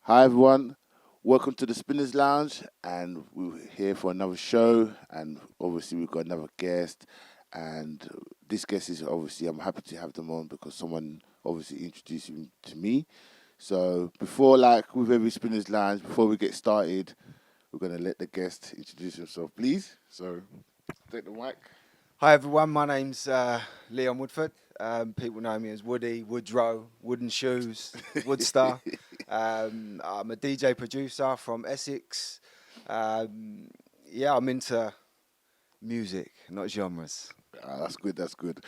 Hi everyone, welcome to the Spinners Lounge, and we're here for another show. And obviously, we've got another guest, and this guest is obviously I'm happy to have them on because someone obviously introduced him to me. So before, like with every Spinners Lounge, before we get started, we're gonna let the guest introduce himself, please. So take the mic. Hi everyone, my name's Leon Woodford. People know me as Woody, Woodrow, Wooden Shoes, Woodstar. I'm a DJ producer from Essex. I'm into music, not genres. That's good. That's good.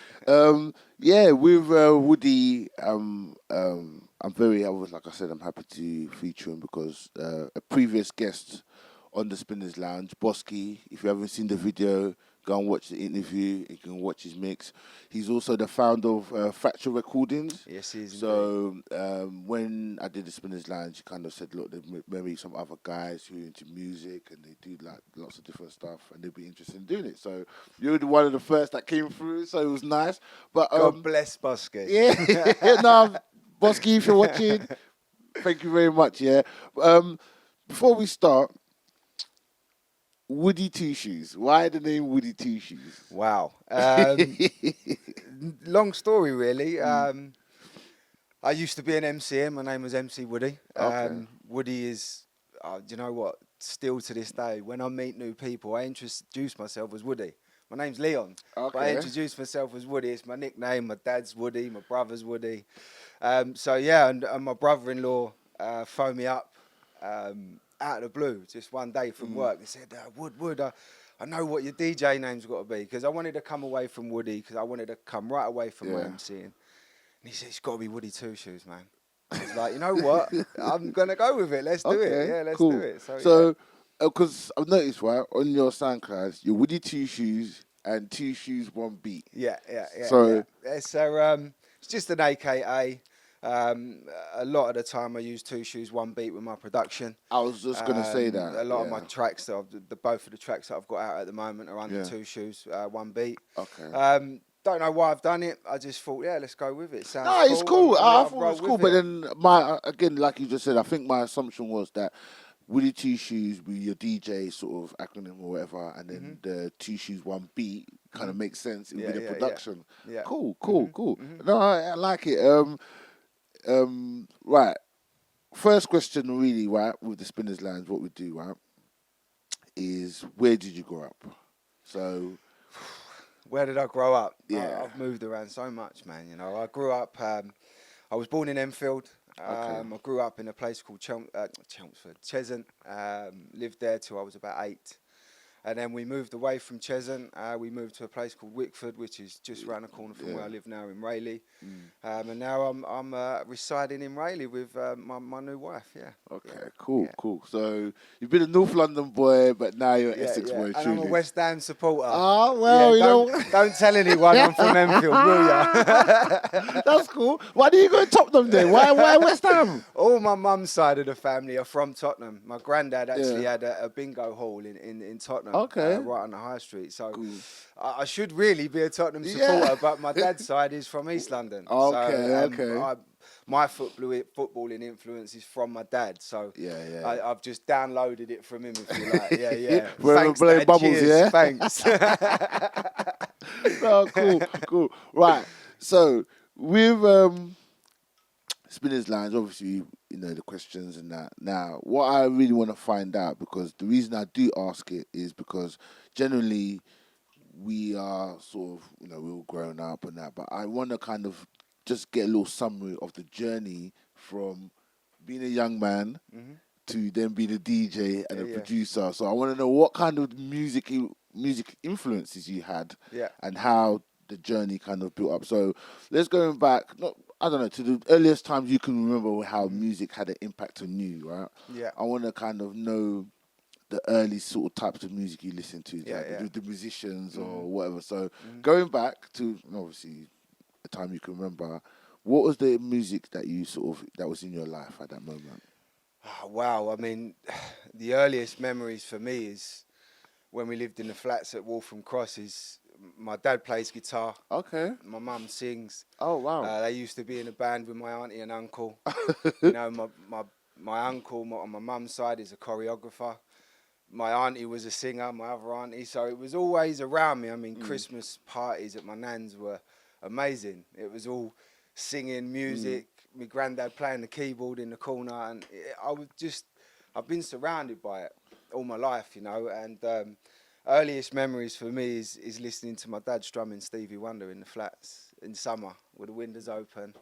Yeah, with Woody, I'm very. I was like I said, I'm happy to feature him because a previous guest on the Spinners Lounge, Bosky. If you haven't seen the video, go and watch the interview. You can watch his mix. He's also the founder of Fracture Recordings. Yes, he is indeed. So when I did the Spinners Lounge, he kind of said, "Look, there's maybe some other guys who are into music and they do like lots of different stuff, and they'd be interested in doing it." So you're the one of the first that came through, so it was nice. But God bless Bosky. yeah, no, Bosky, if you're watching, thank you very much. Yeah. Before we start, Woody2Shoes. Why the name Woody2Shoes? Wow. Long story, really. I used to be an MC. My name was MC Woody. Okay. Woody is, do you know what? Still to this day, when I meet new people, I introduce myself as Woody. My name's Leon, but I Okay. introduce myself as Woody. It's my nickname. My dad's Woody. My brother's Woody. And my brother-in-law phoned me up out of the blue just one day from work. They said, Wood, I know what your DJ name's got to be, because I wanted to come away from Woody, because I wanted to come right away from my Yeah. MCing. And he said, it's got to be Woody2Shoes, man. I was like, you know what? I'm going to go with it. Let's do it. Okay. Yeah, let's Cool. do it. So, because I've noticed, right, on your SoundCloud, you're Woody2Shoes and Two Shoes One Beat. yeah. So It's just an AKA. A lot of the time I use Two Shoes One Beat with my production. I was just gonna say that. A lot of yeah. my tracks, both of the tracks that I've got out at the moment are under Yeah. Two Shoes One Beat. Okay. Don't know why I've done it. I just thought, yeah, let's go with it. Sounds No, cool. it's cool. and I I've thought it rolled was cool, with but it. then my again, like you just said, I think my assumption was that Woody2Shoes be your DJ sort of acronym or whatever, and then the Two Shoes One Beat kind of makes sense. It would be the Yeah. production. Yeah. Cool. No, I like it. Right. First question, really, right, with the Spinners Lounge, what we do, right, is where did you grow up? So, Where did I grow up? Yeah. I've moved around so much, man. I grew up. I was born in Enfield. Okay. I grew up in a place called Chelmsford, Cheshunt. Lived there till I was about 8. And then we moved away from Cheshunt. We moved to a place called Wickford, which is just round the corner from where I live now in Rayleigh. And now I'm residing in Rayleigh with my new wife. Yeah. Okay, Yeah. cool, Yeah. cool. So you've been a North London boy, but now you're an Yeah, Essex boy, And I'm a truly. West Ham supporter. Oh, well, Don't tell anyone I'm from Enfield, will ya? That's cool. Why do you go to Tottenham then? Why West Ham? All my mum's side of the family are from Tottenham. My granddad actually Yeah. had a bingo hall in Tottenham, Okay. right on the high street. So Cool. I should really be a Tottenham Yeah. supporter, but my dad's side is from East London. Okay. My footballing influence is from my dad. So Yeah. I've just downloaded it from him, if you like. Yeah. We're Thanks, blowing Dad. bubbles, Cheers. yeah? Thanks. No, cool. Right. So with Spinners Lounge, obviously, the questions and that. Now, what I really want to find out, because the reason I do ask it is because generally we are sort of, we're all grown up and that, but I want to kind of just get a little summary of the journey from being a young man to then being a DJ and a Yeah. producer. So I want to know what kind of music influences you had Yeah. and how the journey kind of built up. So let's go back, I don't know, to the earliest times you can remember how music had an impact on you, right? Yeah. I want to kind of know the early sort of types of music you listen to, Yeah, like yeah. the musicians or whatever. So going back to obviously the time you can remember, what was the music that you that was in your life at that moment? Oh, wow. I mean, the earliest memories for me is when we lived in the flats at Waltham Cross. My dad plays guitar. Okay. My mum sings. Oh wow. They used to be in a band with my auntie and uncle. My My uncle on my mum's side is a choreographer. My auntie was a singer, my other auntie. So it was always around me. I mean, Christmas parties at my nan's were amazing. It was all singing, music, my granddad playing the keyboard in the corner. And I've been surrounded by it all my life, you know. And earliest memories for me is listening to my dad strumming Stevie Wonder in the flats in summer with the windows open.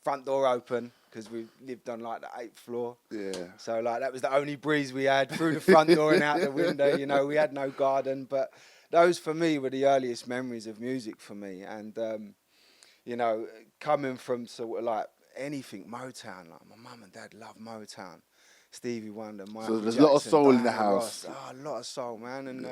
Front door open because we lived on like the 8th floor. Yeah. So like that was the only breeze we had through the front door and out the window. You know, we had no garden, but those for me were the earliest memories of music for me. And you know, coming from sort of like anything Motown, like my mum and dad loved Motown, Stevie Wonder, Michael So there's Jackson, a lot of soul in the Diana house. Ross. Oh, a lot of soul, man. And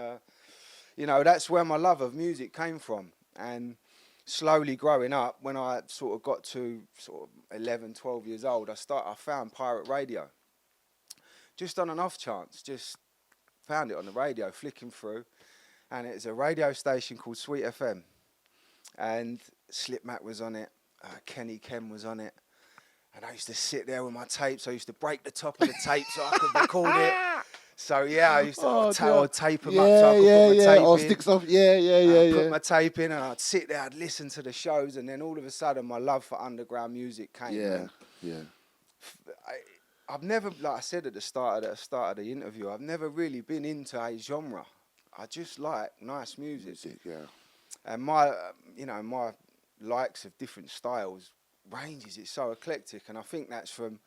you know, that's where my love of music came from. And slowly growing up, when I sort of got to sort of 11, 12 years old, I found pirate radio. Just on an off chance, just found it on the radio, flicking through. And it's a radio station called Sweet FM. And Slip Mac was on it, Kenny Ken was on it. And I used to sit there with my tapes. I used to break the top of the tape so I could record it. So yeah, I used to tape them up so I could put my tape or in. sticks off. Yeah. Put my tape in and I'd sit there, I'd listen to the shows, and then all of a sudden my love for underground music came. Yeah. I've never, like I said at the start of the interview, I've never really been into a genre. I just like nice music. Yeah. And my likes of different styles ranges. It's so eclectic, and I think that's from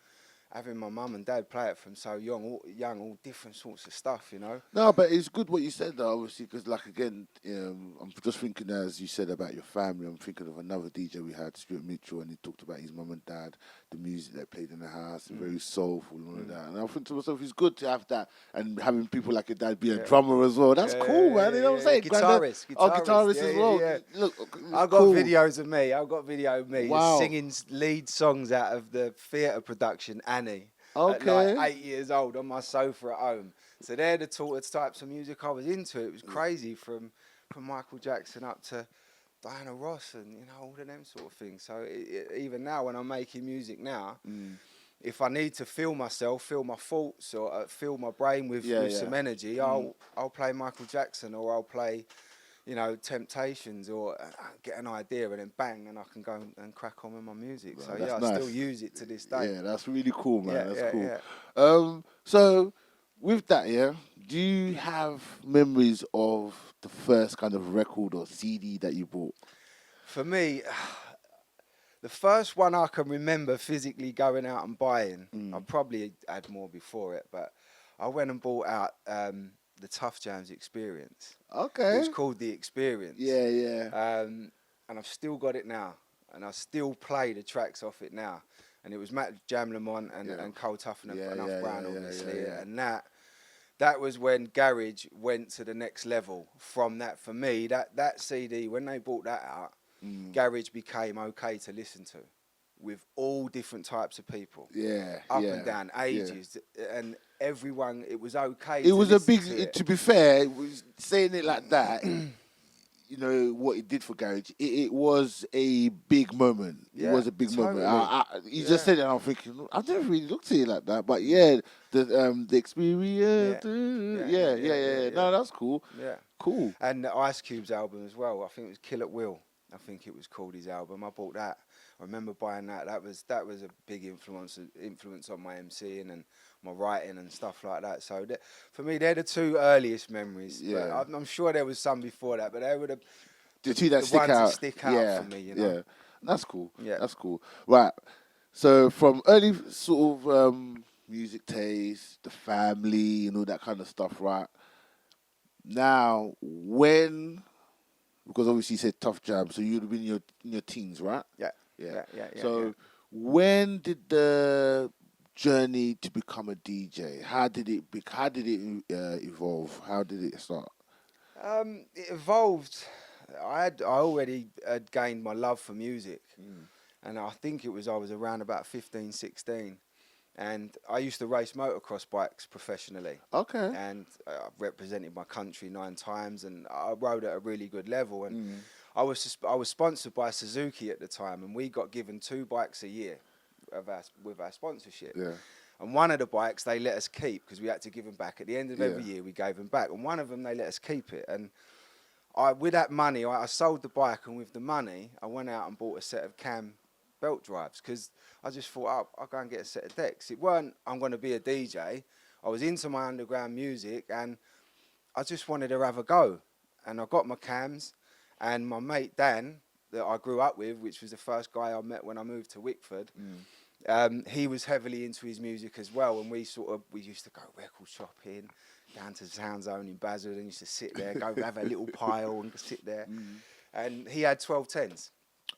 having my mum and dad play it from so young, all different sorts of stuff, you know. No, but it's good what you said, though, obviously, because, like, again, I'm just thinking, as you said about your family, I'm thinking of another DJ we had, Stuart Mitchell, and he talked about his mum and dad, the music they played in the house, very soulful and all of that. And I think to myself, it's good to have that, and having people like your dad be a drummer as well. That's cool, man. You know what I'm saying? Guitarist as well. Yeah. Look, I've got videos of me. I've got video of me Wow. singing lead songs out of the theatre production Annie. Okay. At like 8 years old on my sofa at home. So they're the types of music I was into. It was crazy from Michael Jackson up to Diana Ross and, you know, all of them sort of things. So even now when I'm making music now, if I need to feel myself, feel my thoughts, or fill my brain with some energy, I'll play Michael Jackson, or I'll play, you know, Temptations, or get an idea and then bang, and I can go and crack on with my music. Well, so that's I nice. still use it to this day. Yeah, that's really cool, man. That's cool. Yeah. So with that, do you have memories of the first kind of record or CD that you bought? For me, the first one I can remember physically going out and buying, I probably had more before it, but I went and bought out the Tough Jams Experience. Okay. It was called The Experience. Yeah. And I've still got it now, and I still play the tracks off it now. And it was Matt Jam Lamont and Cole Tough and Enough Brown, obviously. Yeah. And that was when Garage went to the next level. From that, for me, that CD, when they brought that out, Garage became okay to listen to, with all different types of people. Up and down, ages, and everyone. It was okay. It was a big. To be fair, it was saying it like that. You know what it did for Garage. It was a big moment. It was a big moment. You just said it, and I'm thinking, I've never really looked at it like that. But the experience. No, that's cool. Yeah, cool. And the Ice Cube's album as well. I think it was Kill at Will. I think it was called his album. I bought that. I remember buying that. That was a big influence on my MCing and my writing and stuff like that. So for me, they're the two earliest memories. Yeah. But I'm sure there was some before that, but they were the two that the stick ones out. that stick out for me. You know? Yeah, that's cool. Yeah. That's cool. Right. So from early sort of music taste, the family, and all that kind of stuff, right? Now, because obviously you said Tough Jam, so you'd have been in your teens, right? Yeah. So when did the journey to become a DJ? How did it evolve? How did it start? It evolved. I already had gained my love for music, and I think I was around about 15, 16, and I used to race motocross bikes professionally. Okay. And I represented my country 9 times, and I rode at a really good level. And I was sponsored by Suzuki at the time, and we got given 2 bikes a year with our sponsorship. Yeah. And one of the bikes they let us keep because we had to give them back. At the end of every year, we gave them back. And one of them, they let us keep it. And with that money, I sold the bike. And with the money, I went out and bought a set of cam belt drives because I just thought, I'll go and get a set of decks. It weren't, I'm going to be a DJ. I was into my underground music and I just wanted to have a go. And I got my cams. And my mate Dan, that I grew up with, which was the first guy I met when I moved to Wickford, he was heavily into his music as well, and we used to go record shopping down to Sound Zone in Basildon, and used to sit there, go have a little pile and sit there, and he had 1210s.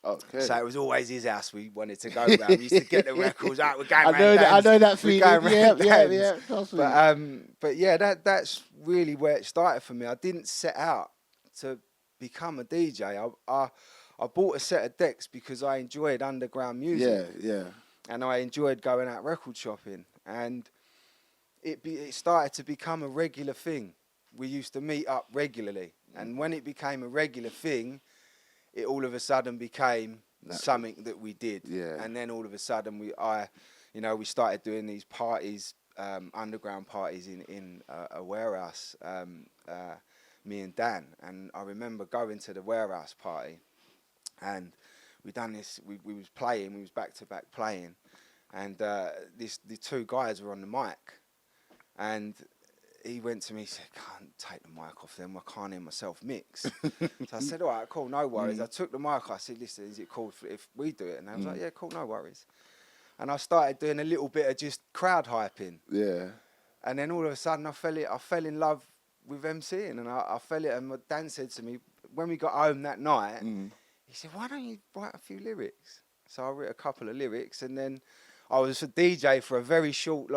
Okay. So it was always his house we wanted to go around. We used to get the records out. We're going around I know that feeling. Yeah. But yeah, that's really where it started for me. I didn't set out to become a DJ. I bought a set of decks because I enjoyed underground music. Yeah. And I enjoyed going out record shopping. And it started to become a regular thing. We used to meet up regularly. And when it became a regular thing, it all of a sudden became something that we did. Yeah. And then all of a sudden we started doing these parties, underground parties in a warehouse, me and Dan. And I remember going to the warehouse party and we done this, we was playing, we was back to back playing. And the two guys were on the mic. And he went to me, he said, can't take the mic off them, I can't hear myself mix. So I said, all right, cool, no worries. I took the mic, I said, listen, is it cool if we do it? And I was like, yeah, cool, no worries. And I started doing a little bit of just crowd hyping. Yeah. And then all of a sudden I fell in love with MCing, and I fell it, and my Dan said to me, when we got home that night, he said, why don't you write a few lyrics? So I wrote a couple of lyrics, and then I was a DJ for a very short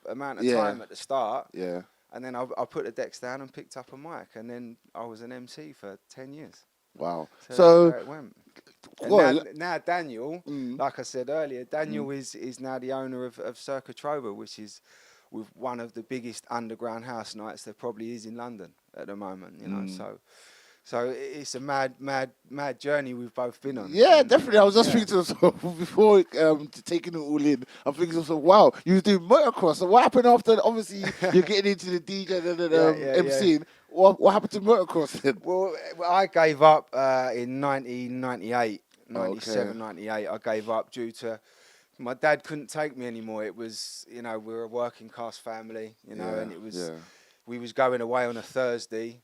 amount of time at the start. Yeah. And then I put the decks down and picked up a mic, and then I was an MC for 10 years. Wow. So it went. And now Daniel, like I said earlier, Daniel is now the owner of Circa Trova, which is with one of the biggest underground house nights there probably is in London at the moment, you know. So it's a mad journey we've both been on. Yeah, definitely. I was just thinking to myself before taking it all in. I'm thinking to myself, wow, you was doing motocross. So what happened after? Obviously, you're getting into the DJ and MCing. Yeah. What happened to motocross then? Well, I gave up in 1998, 97, 98. I gave up due to my dad couldn't take me anymore. It was, we were a working class family, and it was we was going away on a Thursday,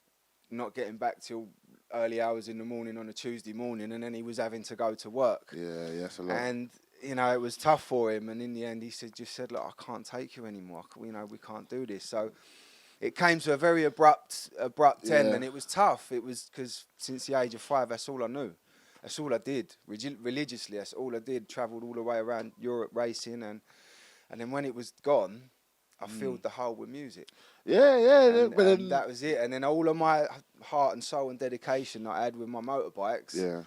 not getting back till early hours in the morning on a Tuesday morning, and then he was having to go to work. Yeah, that's a lot. And it was tough for him. And in the end, he just said, look, I can't take you anymore. We can't do this. So it came to a very abrupt end, and it was tough. It was because since the age of 5, that's all I knew. That's all I did religiously. That's all I did. Travelled all the way around Europe racing, and then when it was gone, I filled the hole with music. Yeah. And that was it. And then all of my heart and soul and dedication that I had with my motorbikes,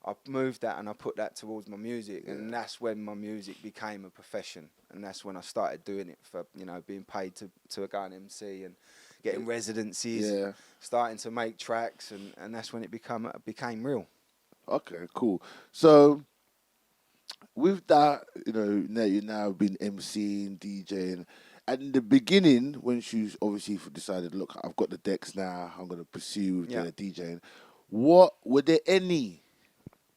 I moved that and I put that towards my music. Yeah. And that's when my music became a profession. And that's when I started doing it for, being paid to go and MC and getting residencies, starting to make tracks. And that's when it became real. Okay, cool. So with that, now you've now been MCing, DJing. At the beginning, when she obviously decided, look, I've got the decks now, I'm going to pursue doing DJing. Were there any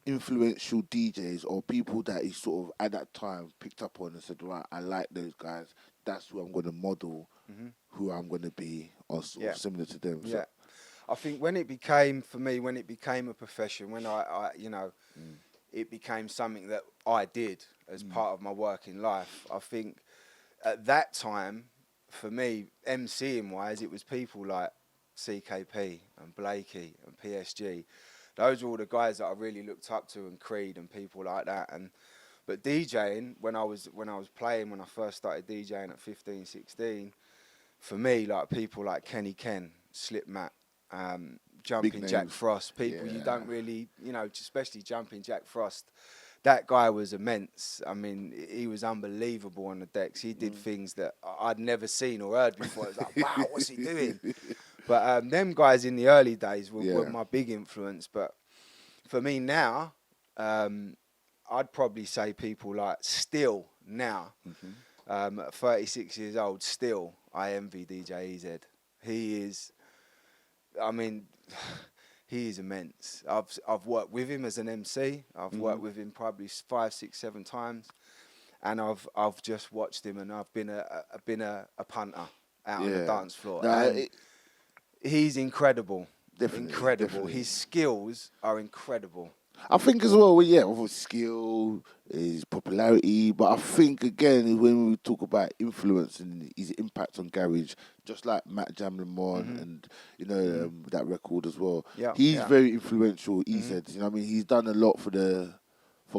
influential DJs or people that he sort of at that time picked up on and said, right, I like those guys. That's who I'm going to model, who I'm going to be, or sort of similar to them. Yeah. I think when it became a profession, when it became something that I did as part of my working life, I think at that time, for me, MCing-wise, it was people like CKP and Blakey and PSG. Those were all the guys that I really looked up to, and Creed and people like that. But DJing, when I first started DJing at 15, 16, for me, like people like Kenny Ken, Slipmatt, Jumping Jack Frost, people you don't really, especially Jumping Jack Frost, that guy was immense. I mean, he was unbelievable on the decks. He did things that I'd never seen or heard before. It was like, wow, what's he doing? But them guys in the early days were my big influence. But for me now, I'd probably say people like Still now. At 36 years old, still, I envy DJ EZ. He is, I mean, he is immense. I've worked with him as an MC. I've worked with him probably 5, 6, 7 times, and I've just watched him, and I've been a punter out on the dance floor. He's incredible. Incredible. Definitely. His skills are incredible. I think as well, with skill, his popularity, but I think again when we talk about influence and his impact on garage, just like Matt Jamlamon and that record as well. Yeah, he's very influential. EZ, you know what I mean? He's done a lot for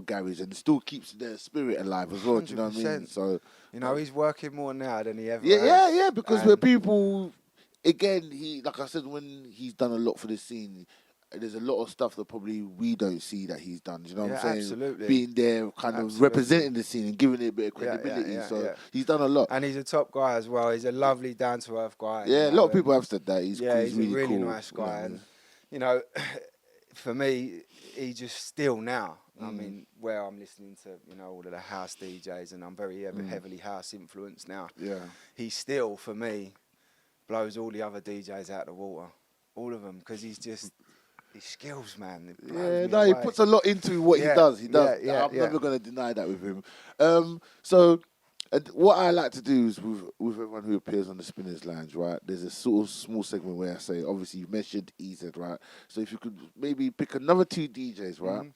garage and still keeps their spirit alive as well. Do you know what I mean? So he's working more now than he ever has. has. Because where people, again, he, like I said, when he's done a lot for the scene. There's a lot of stuff that probably we don't see that he's done. Do you know what I'm saying? Absolutely. Being there, kind of representing the scene and giving it a bit of credibility. He's done a lot. And he's a top guy as well. He's a lovely, down-to-earth guy. Yeah, a lot of people have said that. He's a really cool. nice guy. And, for me, he just still now. I mean, where I'm listening to, all of the house DJs, and I'm very heavily house influenced now. Yeah. He still, for me, blows all the other DJs out of the water. All of them, because he's just... His skills, man. He puts a lot into what he does. He does. I'm never going to deny that with him. So, what I like to do is with everyone who appears on the Spinners Lounge, right? There's a sort of small segment where I say, obviously, you mentioned EZ, right? So if you could maybe pick another 2 DJs, right?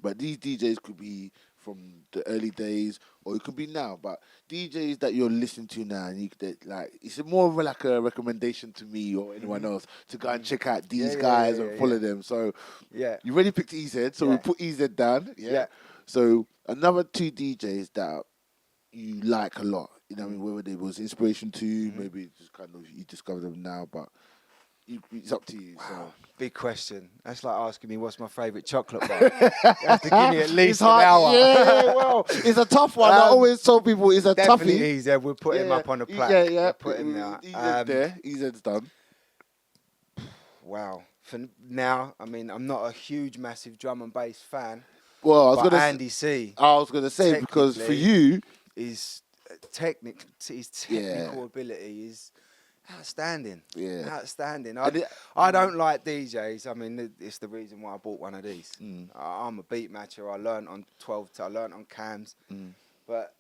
But these DJs could be from the early days, or it could be now. But DJs that you're listening to now, and it's more of like a recommendation to me or anyone else to go and check out these guys and follow them. So you already picked EZ, so we put EZ down. So another 2 DJs that you like a lot. You know what I mean? Whether it was inspiration to you, maybe just kind of you discovered them now, but. It's up to you. Wow. So. Big question. That's like asking me what's my favourite chocolate bar. You have to give me at least an hour. Yeah, well, it's a tough one. I always tell people it's a toughie. Definitely EZ. We'll put him up on the plaque. Yeah. Put him there. EZ's there. EZ's done. Wow. For now, I mean, I'm not a huge, massive drum and bass fan. Well, I was gonna Andy C. I was going to say, because for you... His technical ability is... outstanding. Yeah. Outstanding. I don't like DJs. I mean, it's the reason why I bought one of these. I'm a beat matcher. I learned on 12. I learned on cams. But,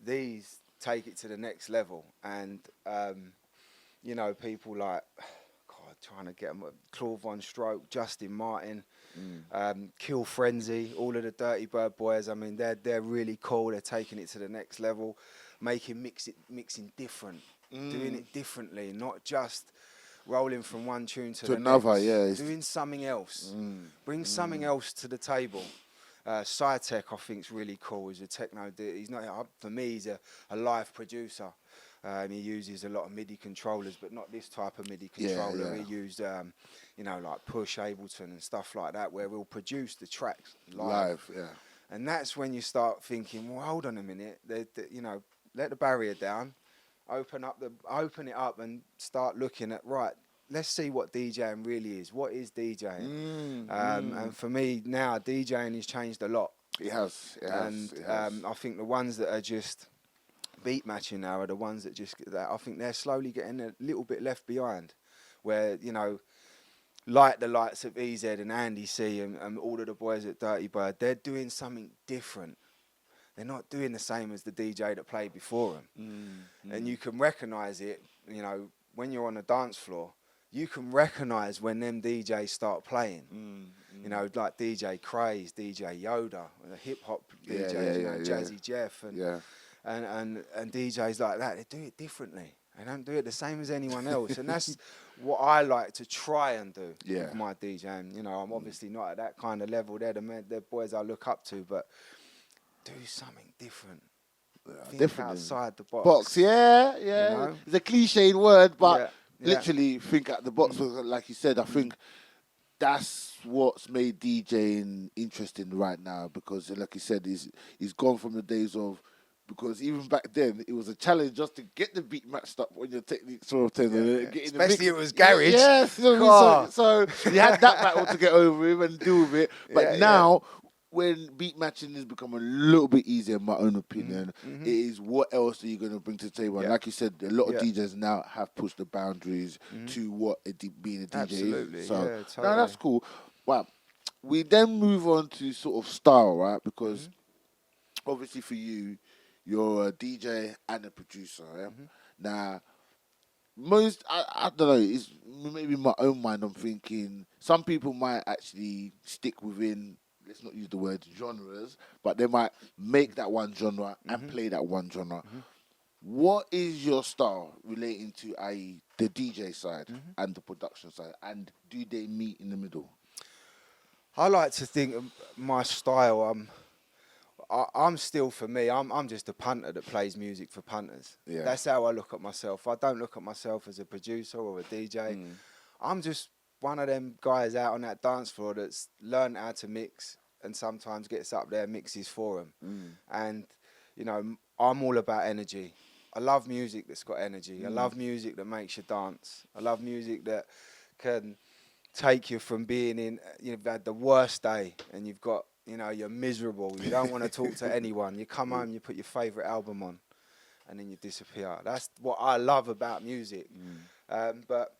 these take it to the next level. And, people like, trying to get them, Claude Von Stroke, Justin Martin, Kill Frenzy, all of the Dirty Bird boys. I mean, they're really cool. They're taking it to the next level, mixing different. Doing it differently, not just rolling from one tune to the another. Next. Doing something else. Bring something else to the table. Cytec, I think, is really cool. He's a techno. He's not, for me, he's a live producer. He uses a lot of MIDI controllers, but not this type of MIDI controller. He used, like Push, Ableton and stuff like that, where we'll produce the tracks live. And that's when you start thinking, well, hold on a minute. Let the barrier down. Open it up and start looking at, right, let's see what DJing really is. What is DJing? And for me now, DJing has changed a lot. It has. I think the ones that are just beat matching now are the ones that I think they're slowly getting a little bit left behind, where, like the likes of EZ and Andy C and all of the boys at Dirty Bird, they're doing something different. They're not doing the same as the DJ that played before them. And you can recognise it, when you're on the dance floor, you can recognise when them DJs start playing. Like DJ Craze, DJ Yoda, the hip-hop DJs, Jazzy Jeff, and DJs like that. They do it differently. They don't do it the same as anyone else. And that's what I like to try and do with my DJing. I'm obviously not at that kind of level. They're the boys I look up to, but... do something different. Think outside the box. It's a cliched word, but literally think out the box. Like you said, I think that's what's made DJing interesting right now, because, like you said, he's gone from the days of, because even back then it was a challenge just to get the beat matched up on your technique sort of thing. Especially it was garage. So you had that battle to get over with and deal with it. But now when beat matching has become a little bit easier, in my own opinion, it is what else are you going to bring to the table? And like you said, a lot of DJs now have pushed the boundaries to what being a DJ Absolutely, is. So, yeah, totally. no, that's cool. Well, we then move on to sort of style, right? Because obviously for you, you're a DJ and a producer. Yeah? Now, I don't know, it's maybe in my own mind, I'm thinking some people might actually stick within, let's not use the word genres, but they might make that one genre and play that one genre. What is your style relating to, i.e., the DJ side and the production side, and do they meet in the middle? I like to think of my style. I'm still, for me, I'm just a punter that plays music for punters. Yeah. That's how I look at myself. I don't look at myself as a producer or a DJ. I'm just one of them guys out on that dance floor that's learned how to mix and sometimes gets up there and mixes for them. And, you know, I'm all about energy. I love music that's got energy. I love music that makes you dance. I love music that can take you from being in, you've had the worst day and you've got, you know, you're miserable, you don't want to talk to anyone, you come home, you put your favourite album on and then you disappear. That's what I love about music. But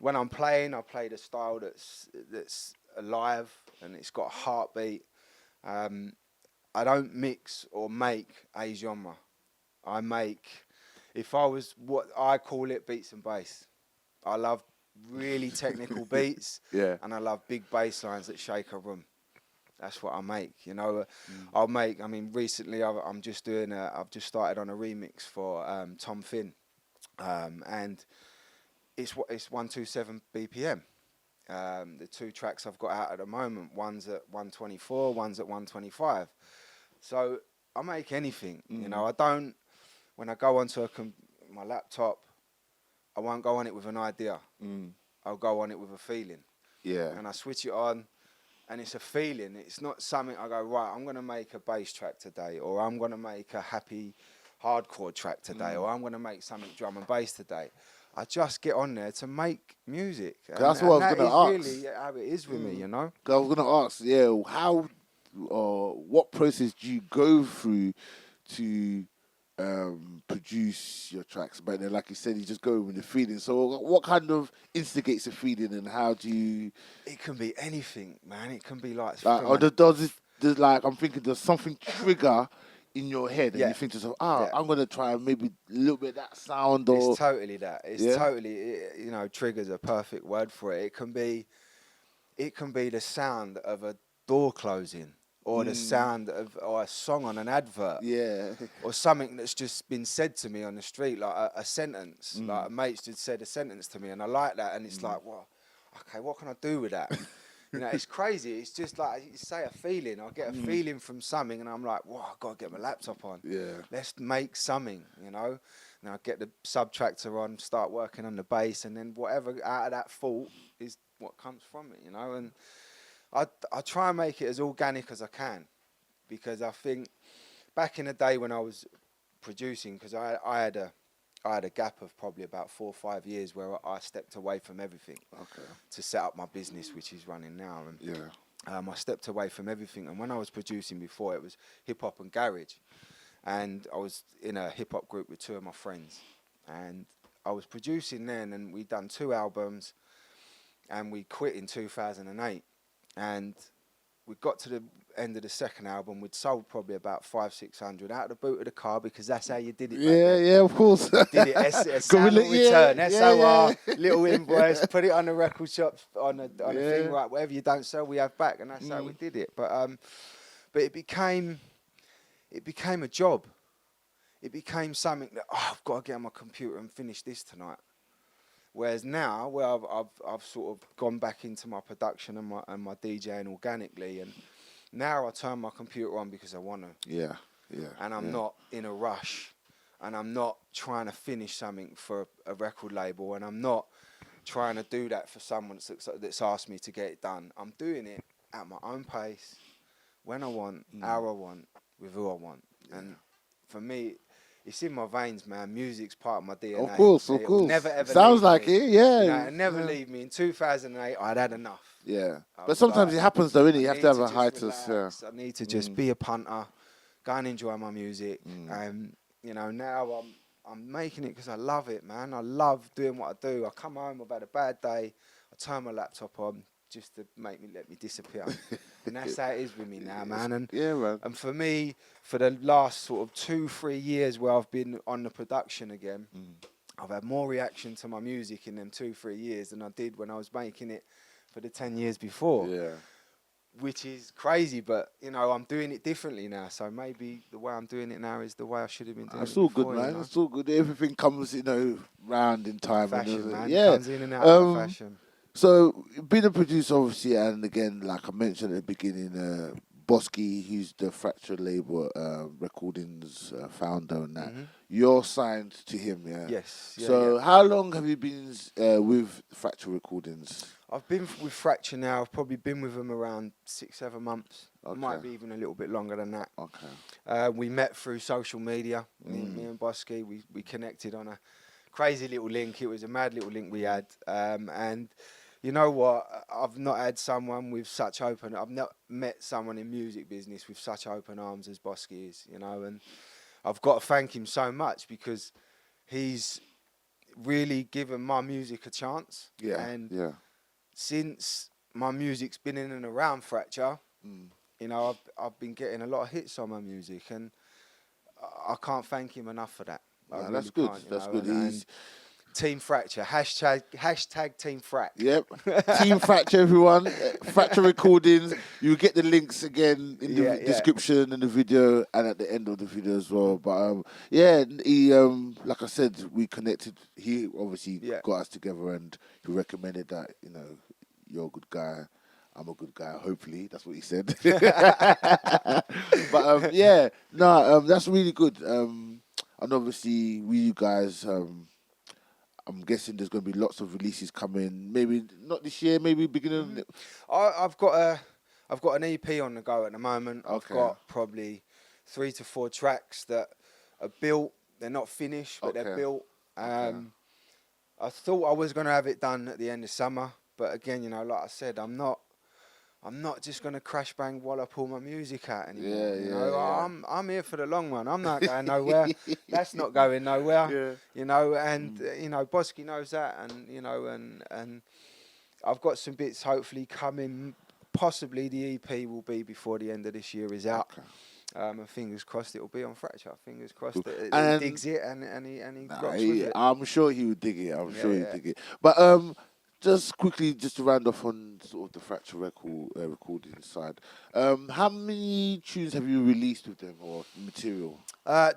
when I'm playing, I play the style that's alive and it's got a heartbeat. I don't mix or make a genre. I make, if I was what I call it, beats and bass. I love really technical beats and I love big bass lines that shake a room. That's what I make, you know. I'll make, I mean, recently I've just started on a remix for Tom Finn, and it's 127 BPM. The two tracks I've got out at the moment, one's at 124, one's at 125. So I make anything, you know. I don't, when I go onto my laptop, I won't go on it with an idea. I'll go on it with a feeling. Yeah. And I switch it on. And it's a feeling. It's not something I go, right, I'm going to make a bass track today, or I'm going to make a happy hardcore track today, or I'm going to make something drum and bass today. I just get on there to make music. That's what I was going to ask. That is really how it is with me, you know? 'Cause I was going to ask, how or what process do you go through to produce your tracks? But then, like you said, you just go with the feeling. So what kind of instigates a feeling, and how do you... It can be anything, man. It can be like or does like, I'm thinking, does something trigger in your head and you think to yourself, I'm going to try maybe a little bit of that sound? Or it's totally that. It's totally, you know, trigger's a perfect word for it. It can be the sound of a door closing, or the sound of, or a song on an advert, or something that's just been said to me on the street, like a sentence, like a mate's just said a sentence to me, and I like that, and it's like, well, okay, what can I do with that? You know, it's crazy. It's just like you say, a feeling. I get a feeling from something, and I'm like, "Wow, I gotta get my laptop on. Let's make something." You know, and I get the subtractor on, start working on the bass, and then whatever out of that thought is what comes from it. You know, and I try and make it as organic as I can, because I think back in the day when I was producing, because I had a gap of probably about 4 or 5 years where I stepped away from everything to set up my business, which is running now. And I stepped away from everything. And when I was producing before, it was hip hop and garage. And I was in a hip hop group with 2 of my friends. And I was producing then, and we'd done 2 albums, and we quit in 2008. And we got to the end of the second album, we'd sold probably about 500-600 out of the boot of the car, because that's how you did it. Yeah, of course. Did it a sample return, SOR, little invoice, put it on the record shops on a thing, right? Whatever you don't sell, we have back, and that's how we did it. But it became a job. It became something that I've got to get on my computer and finish this tonight. Whereas now, where I've sort of gone back into my production and my DJing organically, and now I turn my computer on because I want to. Yeah. And I'm not in a rush, and I'm not trying to finish something for a record label, and I'm not trying to do that for someone that's asked me to get it done. I'm doing it at my own pace, when I want, how I want, with who I want. And for me, it's in my veins, man. Music's part of my DNA. Of course, of It'll course. never ever Sounds leave like me. it, yeah. You know, it'll never Yeah. leave me. In 2008, I'd had enough. Yeah. I But was sometimes like, it happens though, innit? I You have need to have to a just hiatus. Yeah. relax. I need to just be a punter, go and enjoy my music. You know, now I'm making it because I love it, man. I love doing what I do. I come home, I've had a bad day, I turn my laptop on just to let me disappear. And that's how it is with me now, man. And Yeah, man. and for me, for the last sort of 2-3 years where I've been on the production again, I've had more reaction to my music in them 2-3 years than I did when I was making it for the 10 years before. Yeah. Which is crazy, but you know, I'm doing it differently now. So maybe the way I'm doing it now is the way I should have been doing It's it all before, good, man. you know? It's all good. Everything comes, round in time. Fashion, and man. yeah. Comes in and out of fashion. So, being a producer, obviously, and again, like I mentioned at the beginning, Bosky, who's the Fracture label recordings founder, and that you're signed to him, yeah. Yes. Yeah, So, yeah. how long have you been with Fracture Recordings? I've been with Fracture now. I've probably been with them around 6-7 months. Okay. Might be even a little bit longer than that. Okay. We met through social media. Me and Bosky, we connected on a crazy little link. It was a mad little link we had. And you know what? I've not had someone with such open. I've not met someone in music business with such open arms as Bosky is. You know, and I've got to thank him so much because he's really given my music a chance. Yeah. And yeah. since my music's been in and around Fracture, you know, I've been getting a lot of hits on my music, and I can't thank him enough for that. Nah, really that's good. can't, That's know, good. And Team Fracture, hashtag Team Frac. Yep. Team Fracture, everyone. Fracture Recordings. You get the links again in the description and the video and at the end of the video as well. But yeah, he like I said, we connected. He obviously got us together and he recommended that, you're a good guy. I'm a good guy, hopefully. That's what he said. But that's really good. And obviously, with you guys, I'm guessing there's going to be lots of releases coming. Maybe not this year. Maybe beginning. I've got an EP on the go at the moment. Okay. I've got probably 3 to 4 tracks that are built. They're not finished, but they're built. I thought I was going to have it done at the end of summer, but again, like I said, I'm not just going to crash bang while I pull my music out anymore. I'm here for the long run. I'm not going nowhere. That's not going nowhere. Bosky knows that, and I've got some bits hopefully coming. Possibly the EP will be before the end of this year is out. And fingers crossed it will be on Fracture. Fingers crossed that he digs it and he rocks with it. I'm sure he would dig it. I'm sure he'd dig it. But just quickly, just to round off on sort of the Fracture recording side, how many tunes have you released with them or material?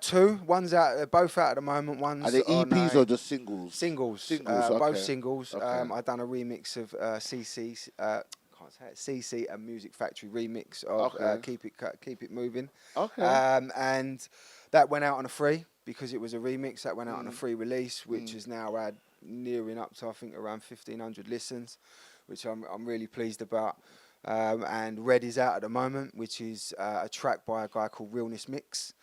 2. One's out. Both out at the moment. One's are they EPs or just singles? Singles. Both singles. I've done a remix of CC's. CC and Music Factory remix of Keep It Moving. And that went out on a free because it was a remix. That went out on a free release, which has now had nearing up to I think around 1,500 listens, which I'm really pleased about. And Red is out at the moment, which is a track by a guy called Realness Mix.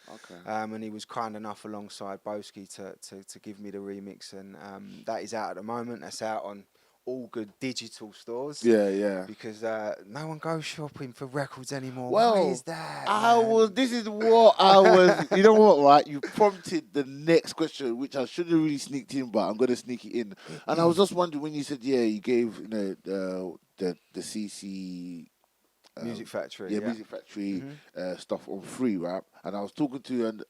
And he was kind enough alongside Bosky to give me the remix, and that is out at the moment. That's out on all good digital stores. Because no one goes shopping for records anymore. Well, why is that? This is what I was. You know what, right? You prompted the next question, which I shouldn't have really sneaked in, but I'm going to sneak it in. And I was just wondering when you said, you gave the CC Music Factory. Music Factory stuff on free, right? And I was talking to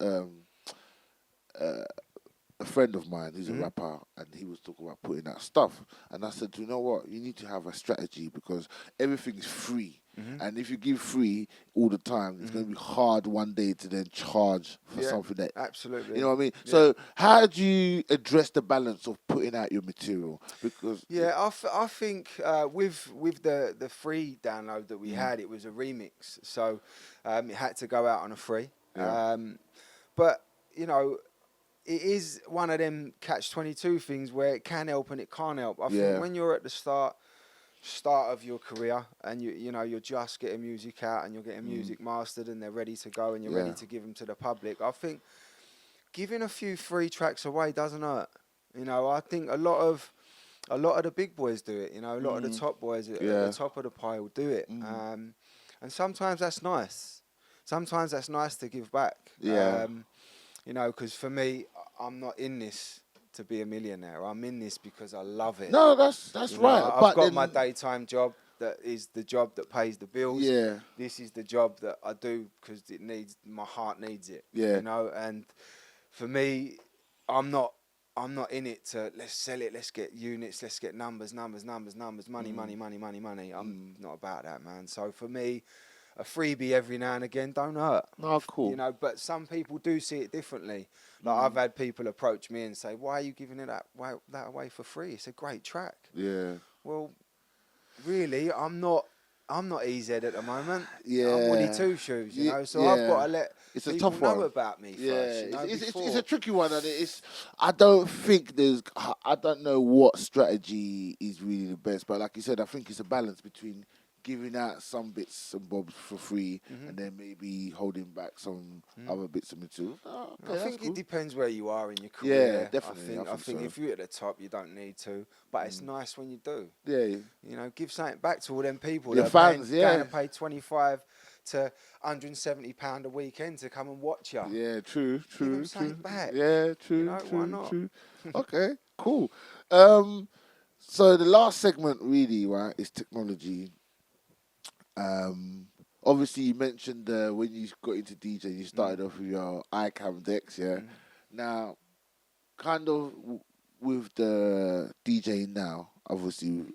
a friend of mine who's a rapper, and he was talking about putting out stuff. And I said, you know what? You need to have a strategy because everything's free. And if you give free all the time, it's going to be hard one day to then charge for something that... Absolutely. You know what I mean? Yeah. So how do you address the balance of putting out your material? Because... I think with the free download that we had, it was a remix. So it had to go out on a free. But, it is one of them catch-22 things where it can help and it can't help. I think when you're at the start of your career and you're just getting music out and you're getting music mastered and they're ready to go and you're ready to give them to the public, I think giving a few free tracks away doesn't hurt. You know, I think a lot of the big boys do it. You know, a lot of the top boys at the top of the pile do it. And sometimes that's nice. Sometimes that's nice to give back. Yeah. You know, because for me, I'm not in this to be a millionaire. I'm in this because I love it. No, that's You know, right. I've got my daytime job that is the job that pays the bills. Yeah. This is the job that I do because my heart needs it. Yeah. You know, and for me, I'm not in it to let's sell it, let's get units, let's get numbers, money. I'm not about that, man. So for me, a freebie every now and again don't hurt. Oh, cool. You know, but some people do see it differently. Like I've had people approach me and say, "Why are you giving it that away for free? It's a great track." Yeah. Well, really, I'm not EZ at the moment. Yeah. I'm Woody2Shoes, you know. So I've got to let it's a people tough know one. about me first. You know, it's a tricky one, and I don't know what strategy is really the best, but like you said, I think it's a balance between giving out some bits and bobs for free and then maybe holding back some other bits of material. Oh, okay, I think cool. it depends where you are in your career. Yeah, definitely. I think so. if you're at the top, you don't need to, but it's nice when you do. Yeah. You know, give something back to all them people Your that fans, are going to pay 25 to £170 a weekend to come and watch you. Yeah, true. Give them something back. Yeah, true, You know, why not? true. Okay, cool. So the last segment really, right, is technology. Obviously you mentioned when you got into DJ, you started off with your iCam decks, yeah. Now, kind of with the DJing now, obviously in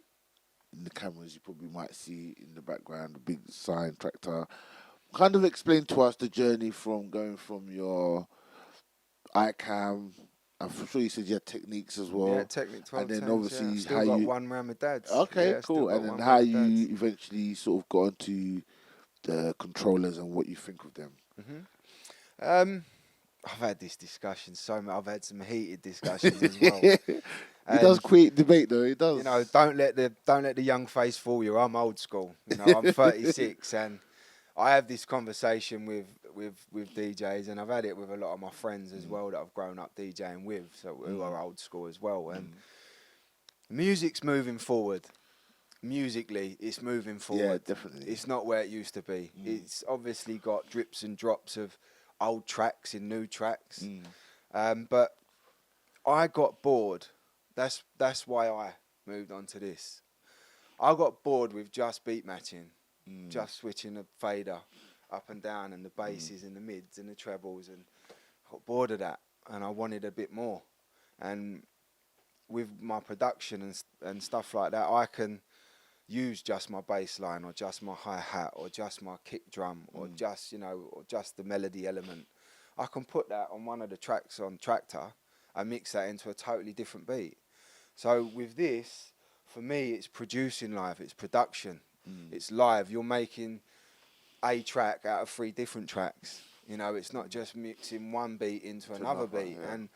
the cameras you probably might see in the background the big sign tractor. Kind of explain to us the journey from going from your iCam. I'm sure you said you had techniques as well. Yeah, Technic 12 and then obviously I've still got one round with Dad's. Okay, yeah, cool. And then how you eventually sort of got onto the controllers and what you think of them. I've had this discussion so much. I've had some heated discussions as well. He does create debate though. He does. You know, don't let the young face fool you. I'm old school. You know, I'm 36 and I have this conversation with DJs, and I've had it with a lot of my friends as well that I've grown up DJing with, so who are old school as well. And music's moving forward. Musically, it's moving forward. Yeah, definitely. It's not where it used to be. It's obviously got drips and drops of old tracks in new tracks. But I got bored. That's why I moved on to this. I got bored with just beat matching, just switching the fader up and down and the basses and the mids and the trebles, and I got bored of that, and I wanted a bit more. And with my production and stuff like that, I can use just my bass line or just my hi-hat or just my kick drum or just, you know, or just the melody element. I can put that on one of the tracks on Tractor and mix that into a totally different beat. So with this, for me, it's producing live, it's production, it's live. You're making a track out of 3 different tracks. You know, it's not just mixing one beat into another beat. Yeah. And,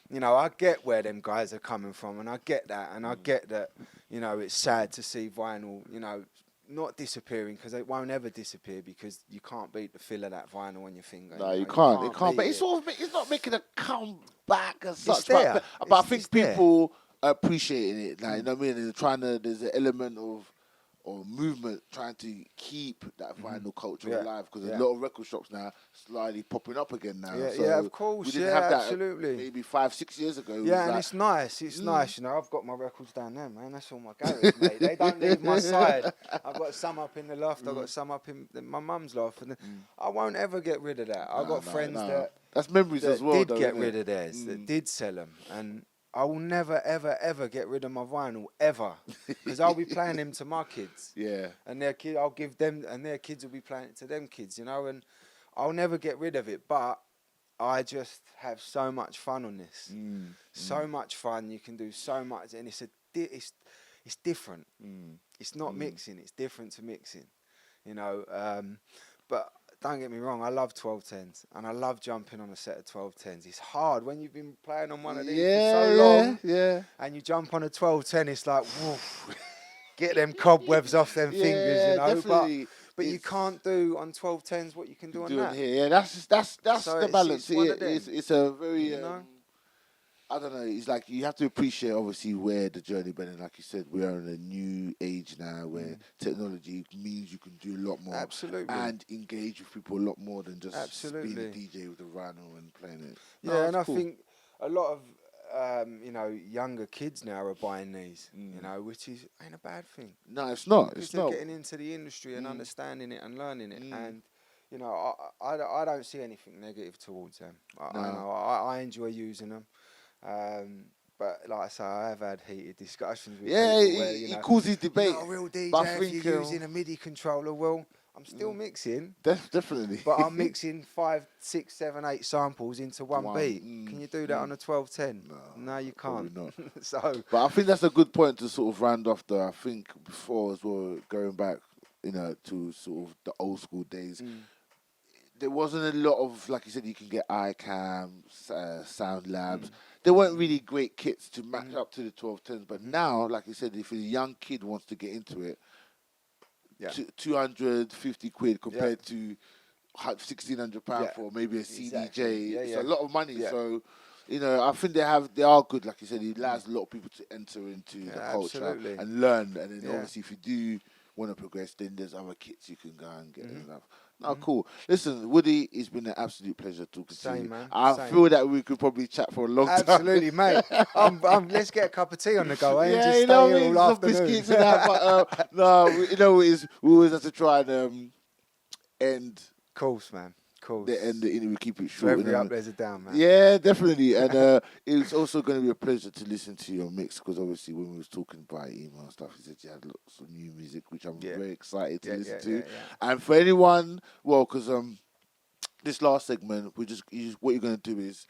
you know, I get where them guys are coming from, and I get that, and I get that, you know, it's sad to see vinyl, you know, not disappearing, because it won't ever disappear, because you can't beat the feel of that vinyl on your finger. No, you can't. It can't. But it's sort of, it's not making a comeback as such. But I think people are appreciating it. Like, you know what I mean? There's an element of movement trying to keep that vinyl culture alive, because a lot of record shops now slightly popping up again now. Yeah, so yeah, of course. We didn't have that absolutely. Maybe 5-6 years ago. Yeah, and it's nice. It's nice, you know. I've got my records down there, man. That's all my garage, mate. They don't leave my side. I've got some up in the loft. I've got some up in my mum's loft, and I won't ever get rid of that. I've got friends that's memories that as well. Did get rid of theirs, that did sell them, and I will never, ever, ever get rid of my vinyl, ever. Because I'll be playing them to my kids. Yeah. And their kid, I'll give them, and their kids will be playing it to them kids, you know. And I'll never get rid of it. But I just have so much fun on this. So much fun. You can do so much. And it's different. It's not mixing. It's different to mixing, you know. But don't get me wrong, I love 1210s, and I love jumping on a set of 1210s. It's hard when you've been playing on one of these for so long, and you jump on a 1210. It's like, woof, get them cobwebs off them fingers, you know. Definitely. But you can't do on 1210s what you can do on that. Here. Yeah, that's So the balance. It's one of them, It's a very you know? I don't know. It's like you have to appreciate obviously where the journey been. And like you said, we are in a new age now where technology means you can do a lot more. Absolutely. And engage with people a lot more than just Absolutely. being a DJ with a vinyl and playing it. Yeah, and I think a lot of younger kids now are buying these, which ain't a bad thing. No, it's not. Because It's they're not. getting into the industry and understanding it and learning it, and I don't see anything negative towards them. I enjoy using them, but like I say, I have had heated discussions with people where it causes debate. You're not a real DJ if you're using a MIDI controller. Well, I'm still mixing. Definitely. But I'm mixing 5, 6, 7, 8 samples into one beat. Can you do that on a 1210? No, you can't. Not. But I think that's a good point to sort of round off. Though I think before as well, going back, to sort of the old school days. There wasn't a lot of, like you said, you can get iCam, Sound Labs. There weren't really great kits to match up to the 1210s. But now, like you said, if a young kid wants to get into it, 250 quid compared to £1,600 for maybe a CDJ. It's a lot of money. So, I think they are good. Like you said, it allows a lot of people to enter into the culture and learn. And then obviously, if you do want to progress, then there's other kits you can go and get and stuff. No, cool. Listen, Woody, it's been an absolute pleasure talking to you. Man. I feel that we could probably chat for a long time. Absolutely, mate. Let's get a cup of tea on the go, eh? Yeah, and just stay here all some afternoon. biscuits and that. But no, we always have to try and end. Course, man. Course. The end. We keep it For short. every up, there's a down, man. Yeah, definitely. And it's also going to be a pleasure to listen to your mix because obviously when we was talking by email and stuff, you said you had lots of new music, which I'm very excited to listen to. And for anyone, because this last segment, what you're going to do is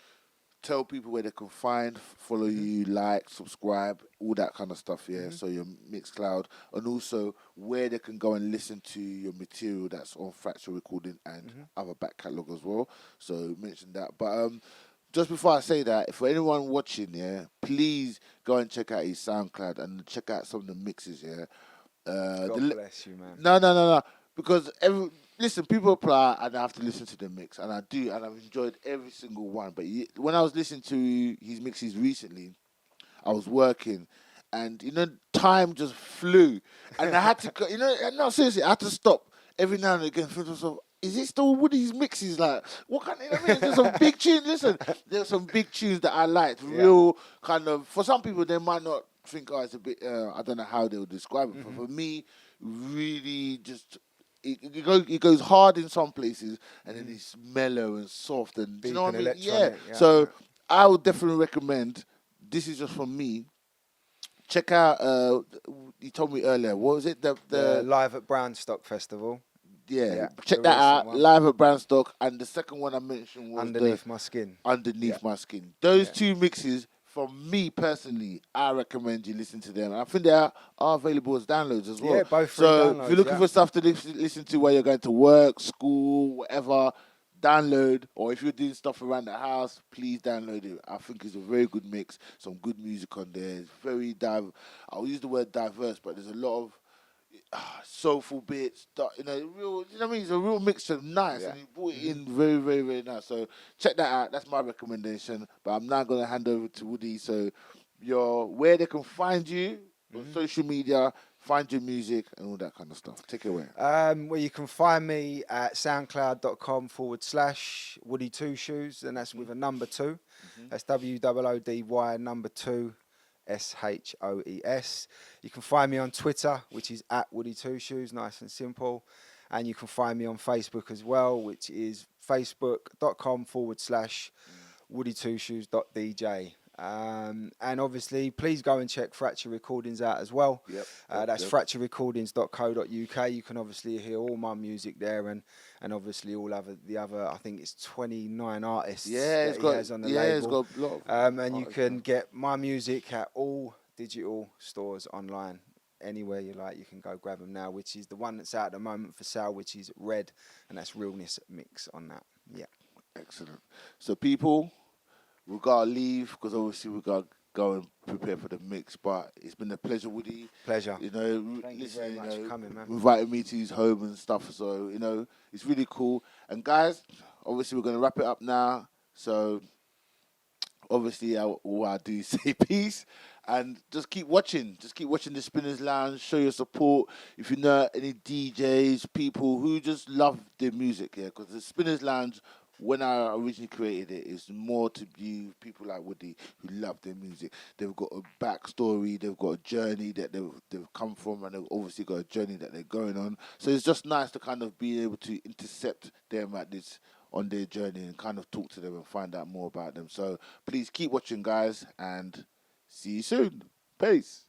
tell people where they can follow you, like, subscribe, all that kind of stuff, So your Mixcloud, and also where they can go and listen to your material that's on Fracture Recording and other back catalogue as well. So mention that. But just before I say that, for anyone watching, please go and check out his SoundCloud and check out some of the mixes, God bless you, man. No. Because listen, people apply and I have to listen to the mix, and I do, and I've enjoyed every single one. But when I was listening to his mixes recently, I was working, and time just flew, and I had to, no, seriously, I had to stop every now and again. Think to myself, is it still Woody's mixes? Like, what kind of? There's some big tunes. Listen, there's some big tunes that I liked. Real kind of. For some people, they might not think, it's a bit. I don't know how they would describe it. But for me, really just. It goes hard in some places, and then it's mellow and soft, and do you know what I mean? Yeah. So I would definitely recommend. This is just from me. Check out. You told me earlier. What was it? The Live at Brownstock Festival. Yeah. Check that out. Live at Brownstock, and the second one I mentioned was Underneath My Skin. Underneath My Skin. Those two mixes. From me personally, I recommend you listen to them. I think they are available as downloads as well. Yeah, both free so downloads, if you're looking for stuff to listen to while you're going to work, school, whatever, download. Or if you're doing stuff around the house, please download it. I think it's a very good mix. Some good music on there. It's very I'll use the word diverse, but there's a lot of soulful bits, real. You know what I mean? It's a real mixture of nice, and he brought it in very, very, very nice. So check that out. That's my recommendation. But I'm now going to hand over to Woody. So where they can find you on social media, find your music, and all that kind of stuff. Take it away. Well, you can find me at soundcloud.com/Woody2Shoes, and that's with a number 2. That's WOODY number 2. SHOES. You can find me on Twitter, which is at Woody2Shoes, nice and simple. And you can find me on Facebook as well, which is facebook.com/Woody2Shoes.dj. And obviously, please go and check Fracture Recordings out as well. That's fracturerecordings.co.uk. You can obviously hear all my music there, and obviously all the other. I think it's 29 artists. He has on the label. It's got a lot of and you can get my music at all digital stores online. Anywhere you like, you can go grab them now. Which is the one that's out at the moment for sale, which is Red, and that's Realness Mix on that. Yeah. Excellent. So people. We gotta leave because obviously we gotta go and prepare for the mix. But it's been a pleasure, Woody. Pleasure. You know, Thank you listen, very you much for know, coming, man. inviting me to his home and stuff. So you know, it's really cool. And guys, obviously we're gonna wrap it up now. So obviously, all I do is say peace and just keep watching. Just keep watching the Spinners Lounge. Show your support. If you know any DJs, people who just love their music, yeah, because the Spinners Lounge, when I originally created it, is more to view people like Woody who love their music. They've got a backstory, they've got a journey that they've come from, and they've obviously got a journey that they're going on. So it's just nice to kind of be able to intercept them at this on their journey and kind of talk to them and find out more about them. So please keep watching, guys, and see you soon. Peace.